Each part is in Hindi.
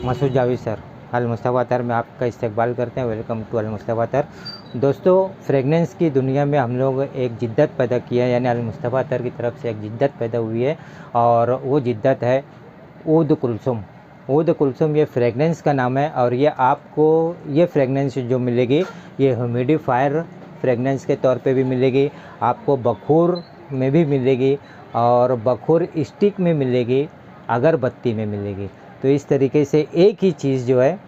मसूद जावेद सर, अल मुस्तफ़ा अतर में आपका इस्तकबाल करते हैं। वेलकम टू अल मुस्तफ़ा अतर। दोस्तों, फ्रेगनेंस की दुनिया में हम लोग एक जिद्दत पैदा किया है, यानी अल मुस्तफ़ा अतर की तरफ से एक जिद्दत पैदा हुई है, और वो जिद्दत है ऊद कुलसुम। ऊद कुलसुम ये फ्रेगनेंस का नाम है, और ये आपको ये फ्रेगनेंस जो मिलेगी ये ह्यूमिडिफायर फ्रेगनेंस के तौर पे भी मिलेगी, आपको बखूर में भी मिलेगी, और बखूर स्टिक में मिलेगी, अगरबत्ती में मिलेगी। तो इस तरीके से एक ही चीज़ जो है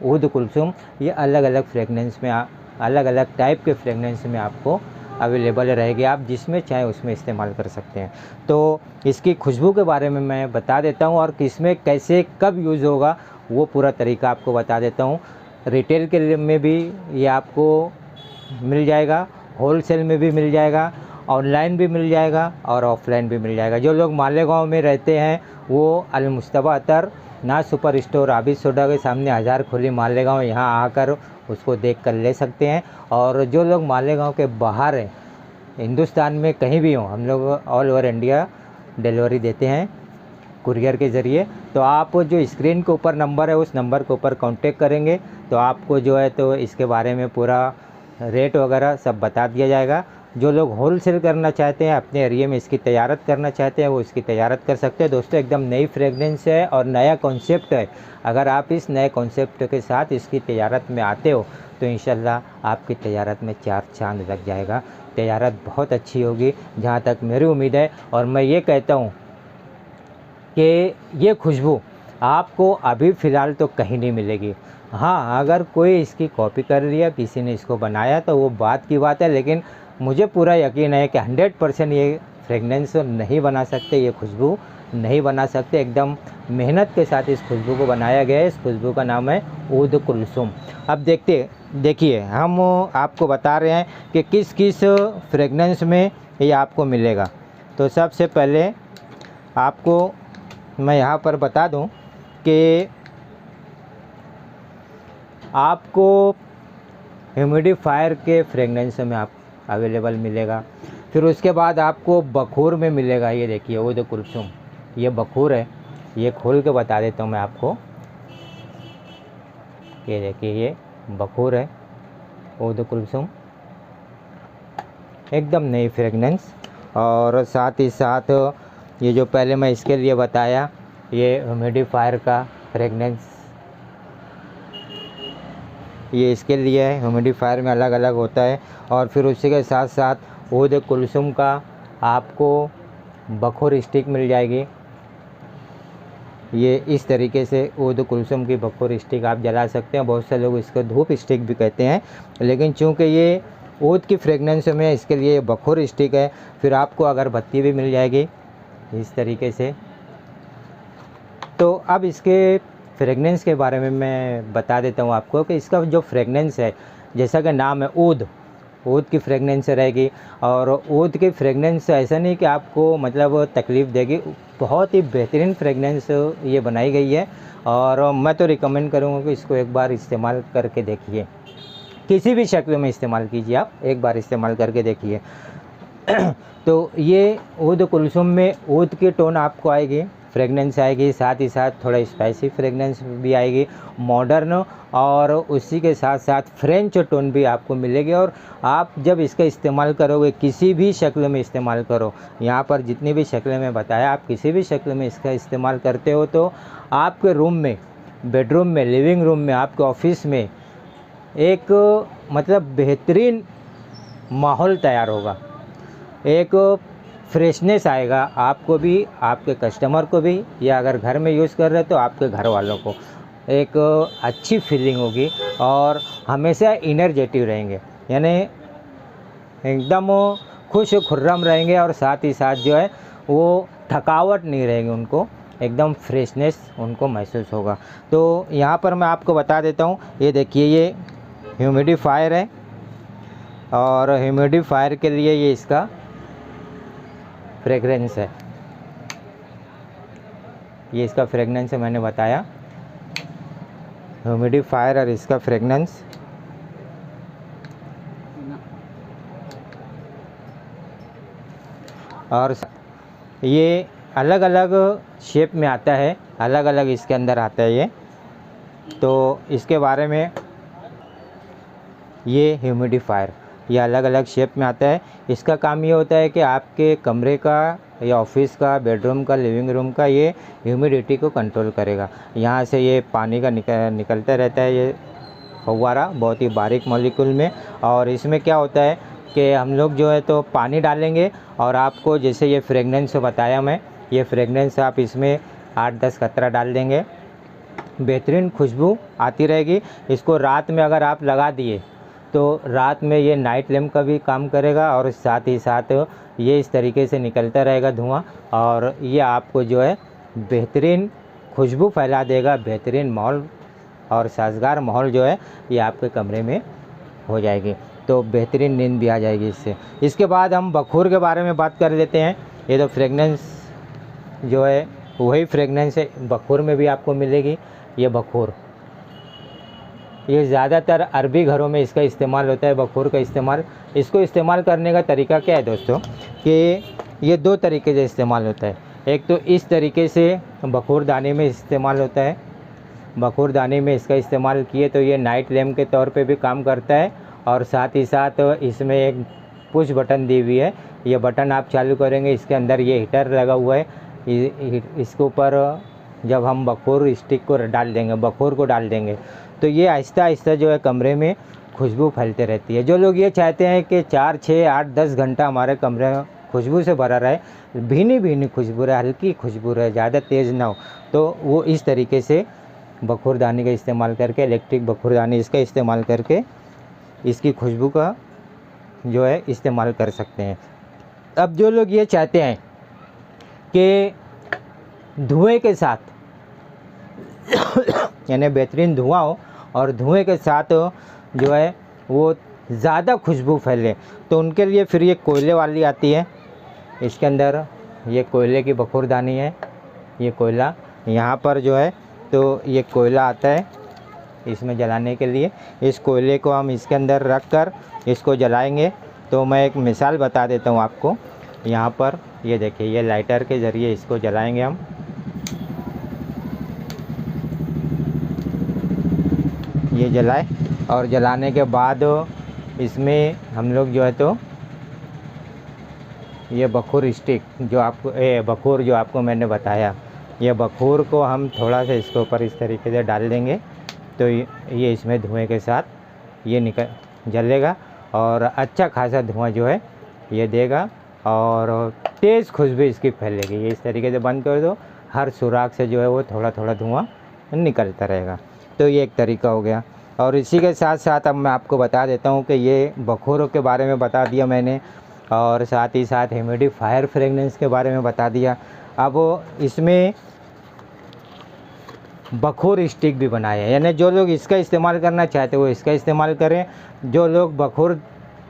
ऊद कुलसुम, ये अलग अलग फ्रेगनेंस में अलग अलग टाइप के फ्रेगनेंस में आपको अवेलेबल रहेगी। आप जिसमें चाहे उसमें इस्तेमाल कर सकते हैं। तो इसकी खुशबू के बारे में मैं बता देता हूँ, और किसमें कैसे कब यूज़ होगा वो पूरा तरीका आपको बता देता हूँ। रिटेल के लिए में भी ये आपको मिल जाएगा, होलसेल में भी मिल जाएगा, ऑनलाइन भी मिल जाएगा, और ऑफलाइन भी मिल जाएगा। जो लोग मालेगांव में रहते हैं वो अल मुस्तफ़ा अतर नाज सुपर स्टोर आबिद सोडा के सामने हज़ार खोली मालेगांव, यहाँ आकर उसको देख कर ले सकते हैं। और जो लोग मालेगांव के बाहर हैं, हिंदुस्तान में कहीं भी हों, हम लोग ऑल ओवर इंडिया डिलीवरी देते हैं कुरियर के ज़रिए। तो आप जो स्क्रीन के ऊपर नंबर है उस नंबर के ऊपर कांटेक्ट करेंगे तो आपको जो है तो इसके बारे में पूरा रेट वगैरह सब बता दिया जाएगा। जो लोग होलसेल करना चाहते हैं, अपने एरिया में इसकी तैयारत करना चाहते हैं, वो इसकी तैयारत कर सकते हैं। दोस्तों, एकदम नई फ्रेगनेंस है और नया कॉन्सेप्ट है। अगर आप इस नए कॉन्सेप्ट के साथ इसकी तैयारत में आते हो तो इंशाल्लाह आपकी तैयारत में 4 चांद लग जाएगा। तैयारत बहुत अच्छी होगी जहाँ तक मेरी उम्मीद है। और मैं ये कहता हूँ कि ये खुशबू आपको अभी फ़िलहाल तो कहीं नहीं मिलेगी। हाँ, अगर कोई इसकी कॉपी कर लिया, किसी ने इसको बनाया तो वो बात की बात है, लेकिन मुझे पूरा यकीन है कि 100% ये फ्रेगनेंस नहीं बना सकते, ये खुशबू नहीं बना सकते। एकदम मेहनत के साथ इस खुशबू को बनाया गया है। इस खुशबू का नाम है ऊद कुलसुम। अब देखिए हम आपको बता रहे हैं कि किस किस फ्रेगनेंस में ये आपको मिलेगा। तो सबसे पहले आपको मैं यहाँ पर बता दूँ कि आपको ह्यूमिडिफायर के फ्रेगनेंस में आप अवेलेबल मिलेगा। फिर उसके बाद आपको बखूर में मिलेगा। ये देखिए ऊद कुलसुम, ये बखूर है। ये खोल के बता देता हूँ मैं आपको। ये देखिए ये बखूर है, ऊद कुलसुम, एकदम नई फ्रेगनेंस। और साथ ही साथ ये जो पहले मैं इसके लिए बताया, ये ह्यूमिडिफायर का फ्रेगनेंस, ये इसके लिए है। ह्यूमिडिफायर में अलग अलग होता है। और फिर उसी के साथ साथ ऊद कुलसुम का आपको बखूर स्टिक मिल जाएगी। ये इस तरीके से ऊद कुलसुम की बखूर स्टिक आप जला सकते हैं। बहुत से लोग इसको धूप स्टिक भी कहते हैं, लेकिन चूंकि ये ऊद की फ्रेगनेंस में इसके लिए बखूर स्टिक है। फिर आपको अगरबत्ती भी मिल जाएगी इस तरीके से। तो अब इसके फ्रेगनेंस के बारे में मैं बता देता हूँ आपको कि इसका जो फ्रेगनेंस है, जैसा कि नाम है ऊद की फ्रेगनेंस रहेगी। और ऊद की फ्रेगनेंस ऐसा नहीं कि आपको मतलब तकलीफ़ देगी, बहुत ही बेहतरीन फ्रेगनेंस ये बनाई गई है। और मैं तो रिकमेंड करूँगा कि इसको एक बार इस्तेमाल करके देखिए, किसी भी शक्ल में इस्तेमाल कीजिए, आप एक बार इस्तेमाल करके देखिए। तो ये ऊद कुलसुम में ऊद की टोन आपको आएगी, फ्रेगनेंस आएगी, साथ ही साथ थोड़ा स्पाइसी फ्रेगनेंस भी आएगी, मॉडर्न, और उसी के साथ साथ फ्रेंच टोन भी आपको मिलेगी। और आप जब इसका इस्तेमाल करोगे, किसी भी शक्ल में इस्तेमाल करो, यहाँ पर जितनी भी शक्लें मैं बताया, आप किसी भी शक्ल में इसका इस्तेमाल करते हो तो आपके रूम में, बेडरूम में, लिविंग रूम में, आपके ऑफिस में एक मतलब बेहतरीन माहौल तैयार होगा, एक फ्रेशनेस आएगा आपको भी, आपके कस्टमर को भी, या अगर घर में यूज़ कर रहे हो तो आपके घर वालों को एक अच्छी फीलिंग होगी और हमेशा इनर्जेटिव रहेंगे, यानी एकदम खुश खुर्रम रहेंगे। और साथ ही साथ जो है वो थकावट नहीं रहेगी, उनको एकदम फ्रेशनेस उनको महसूस होगा। तो यहाँ पर मैं आपको बता देता हूँ, ये देखिए ये ह्यूमिडिफायर है, और ह्यूमिडिफायर के लिए ये इसका फ्रेगरेंस है, ये इसका फ्रेगनेंस है, मैंने बताया ह्यूमिडिफायर और इसका फ्रेगनेंस। और ये अलग अलग शेप में आता है, अलग अलग इसके अंदर आता है ये तो इसके बारे में, ये ह्यूमिडिफायर ये अलग अलग शेप में आता है। इसका काम ये होता है कि आपके कमरे का या ऑफिस का, बेडरूम का, लिविंग रूम का ये ह्यूमिडिटी को कंट्रोल करेगा। यहाँ से ये पानी का निकलता रहता है, ये फव्वारा बहुत ही बारीक मॉलिक्यूल में। और इसमें क्या होता है कि हम लोग जो है तो पानी डालेंगे और आपको जैसे ये फ्रेगनेंस बताया मैं, ये फ्रेगनेंस आप इसमें 8-10 कतरा डाल देंगे, बेहतरीन खुशबू आती रहेगी। इसको रात में अगर आप लगा दिए तो रात में ये नाइट लैम्प का भी काम करेगा और साथ ही साथ ये इस तरीके से निकलता रहेगा धुआं, और ये आपको जो है बेहतरीन खुशबू फैला देगा, बेहतरीन माहौल और साजगार माहौल जो है ये आपके कमरे में हो जाएगी, तो बेहतरीन नींद भी आ जाएगी इससे। इसके बाद हम बखूर के बारे में बात कर लेते हैं। ये तो फ्रेगनेंस जो है वही फ्रेगनेंस है, बखूर में भी आपको मिलेगी। ये बखूर, ये ज़्यादातर अरबी घरों में इसका इस्तेमाल होता है, बखूर का इस्तेमाल। इसको इस्तेमाल करने का तरीका क्या है दोस्तों, कि ये 2 तरीके से इस्तेमाल होता है। एक तो इस तरीके से बखूर दानी में इस्तेमाल होता है, बखूर दानी में इसका इस्तेमाल किए तो ये नाइट लैम्प के तौर पे भी काम करता है, और साथ ही साथ इसमें एक पुश बटन दी हुई है। ये बटन आप चालू करेंगे, इसके अंदर ये हीटर लगा हुआ है, इसके ऊपर जब हम बखूर स्टिक को डाल देंगे, बखूर को डाल देंगे, तो ये आहिस्ता आहिस्ता जो है कमरे में खुशबू फैलते रहती है। जो लोग ये चाहते हैं कि 4, 6, 8, 10 घंटा हमारे कमरे खुशबू से भरा रहे, भीनी भीनी खुशबू रहे, हल्की खुशबू रहे, ज़्यादा तेज़ ना हो, तो वो इस तरीके से बखूरदानी का इस्तेमाल करके, इलेक्ट्रिक बखूरदानी इसका इस्तेमाल करके इसकी खुशबू का जो है इस्तेमाल कर सकते हैं। अब जो लोग ये चाहते हैं कि धुएं के साथ यानी बेहतरीन धुआं हो और धुएं के साथ जो है वो ज़्यादा खुशबू फैले, तो उनके लिए फिर ये कोयले वाली आती है। इसके अंदर ये कोयले की बखूरदानी है, ये कोयला यहाँ पर जो है तो ये कोयला आता है इसमें जलाने के लिए। इस कोयले को हम इसके अंदर रख कर इसको जलाएंगे। तो मैं एक मिसाल बता देता हूँ आपको। यहाँ पर ये देखिए, ये लाइटर के ज़रिए इसको जलाएंगे हम। ये जलाए और जलाने के बाद इसमें हम लोग जो है तो ये बखूर स्टिक जो आपको बखूर जो आपको मैंने बताया, ये बखूर को हम थोड़ा सा इसके ऊपर इस तरीके से डाल देंगे, तो ये इसमें धुएं के साथ ये निकल जलेगा और अच्छा खासा धुआं जो है ये देगा और तेज़ खुशबू इसकी फैलेगी। ये इस तरीके से बंद कर दो, हर सुराख से जो है वो थोड़ा थोड़ा धुआं निकलता रहेगा। तो ये एक तरीका हो गया। और इसी के साथ साथ अब मैं आपको बता देता हूँ कि ये बखूरों के बारे में बता दिया मैंने, और साथ ही साथ ह्यूमिडिफायर फ्रेगनेंस के बारे में बता दिया। अब इसमें बखूर स्टिक भी बनाए हैं, यानी जो लोग इसका इस्तेमाल करना चाहते हैं वो इसका इस्तेमाल करें। जो लोग बखूर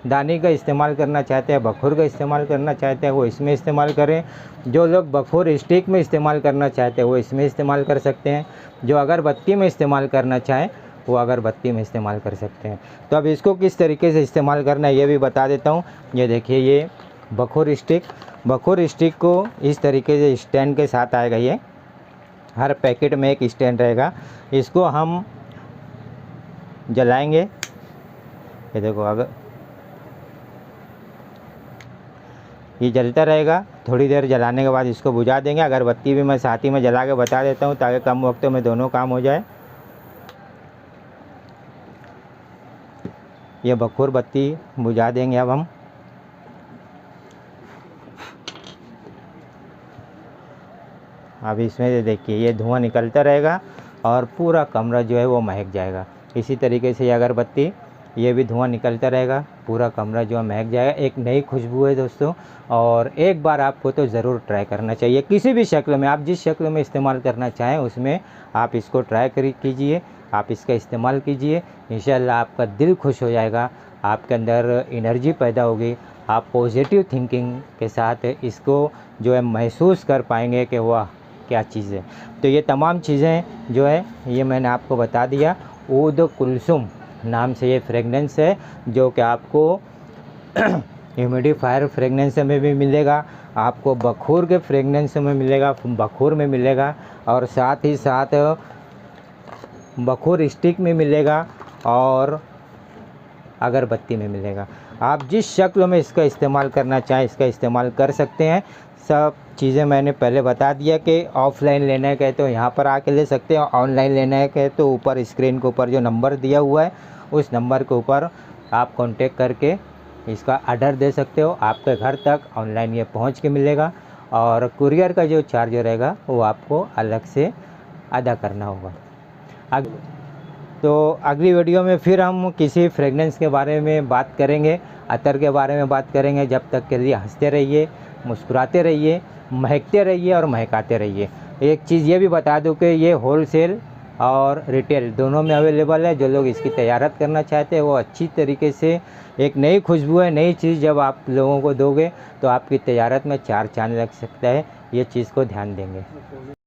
दानी का इस्तेमाल करना चाहते हैं, बखूर का इस्तेमाल करना चाहते हैं, वो इसमें इस्तेमाल करें। जो लोग बखूर स्टिक में इस्तेमाल करना चाहते हैं वो इसमें इस्तेमाल कर सकते हैं। जो अगरबत्ती में इस्तेमाल करना चाहें वो अगरबत्ती में इस्तेमाल कर सकते हैं। तो अब इसको किस तरीके से इस्तेमाल करना है ये भी बता देता हूँ। ये देखिए, ये बखूर स्टिक को इस तरीके से स्टैंड के साथ आएगा। ये हर पैकेट में एक स्टैंड रहेगा, इसको हम जलाएंगे। ये देखो, अगर ये जलता रहेगा, थोड़ी देर जलाने के बाद इसको बुझा देंगे। अगरबत्ती भी मैं साथ ही में जला के बता देता हूँ ताकि कम वक्त में दोनों काम हो जाए। ये बखूर बत्ती बुझा देंगे अब हम। अब इसमें से देखिए ये धुआं निकलता रहेगा और पूरा कमरा जो है वो महक जाएगा। इसी तरीके से ये अगरबत्ती, ये भी धुआं निकलता रहेगा, पूरा कमरा जो है महक जाएगा। एक नई खुशबू है दोस्तों, और एक बार आपको तो ज़रूर ट्राई करना चाहिए। किसी भी शक्ल में, आप जिस शक्ल में इस्तेमाल करना चाहें उसमें आप इसको ट्राई कीजिए, आप इसका इस्तेमाल कीजिए। इंशाल्लाह आपका दिल खुश हो जाएगा, आपके अंदर एनर्जी पैदा होगी, आप पॉजिटिव थिंकिंग के साथ इसको जो है महसूस कर पाएंगे कि वाह क्या चीज़ है। तो ये तमाम चीज़ें जो है ये मैंने आपको बता दिया। ऊद कुलसुम नाम से ये फ्रेगनेंस है जो कि आपको ह्यूमिडिफायर फ्रेगनेंस में भी मिलेगा, आपको बखूर के फ्रेगनेंस में मिलेगा, बखूर में मिलेगा, और साथ ही साथ बखूर स्टिक में मिलेगा और अगरबत्ती में मिलेगा। आप जिस शक्ल में इसका इस्तेमाल करना चाहें इसका इस्तेमाल कर सकते हैं। सब चीज़ें मैंने पहले बता दिया कि ऑफ़लाइन लेना है तो यहाँ पर आके ले सकते हैं, ऑनलाइन लेना है तो ऊपर स्क्रीन के ऊपर जो नंबर दिया हुआ है उस नंबर के ऊपर आप कांटेक्ट करके इसका ऑर्डर दे सकते हो। आपके घर तक ऑनलाइन ये पहुँच के मिलेगा और कुरियर का जो चार्ज रहेगा वो आपको अलग से अदा करना होगा। तो अगली वीडियो में फिर हम किसी फ्रेगनेंस के बारे में बात करेंगे, अतर के बारे में बात करेंगे। जब तक के लिए हंसते रहिए, मुस्कुराते रहिए, महकते रहिए और महकाते रहिए। एक चीज़ ये भी बता दूं कि ये होलसेल और रिटेल दोनों में अवेलेबल है। जो लोग इसकी तैयारत करना चाहते हैं वो अच्छी तरीके से, एक नई खुशबू है, नई चीज़ जब आप लोगों को दोगे तो आपकी तैयारत में चार चांद लग सकता है। ये चीज़ को ध्यान देंगे।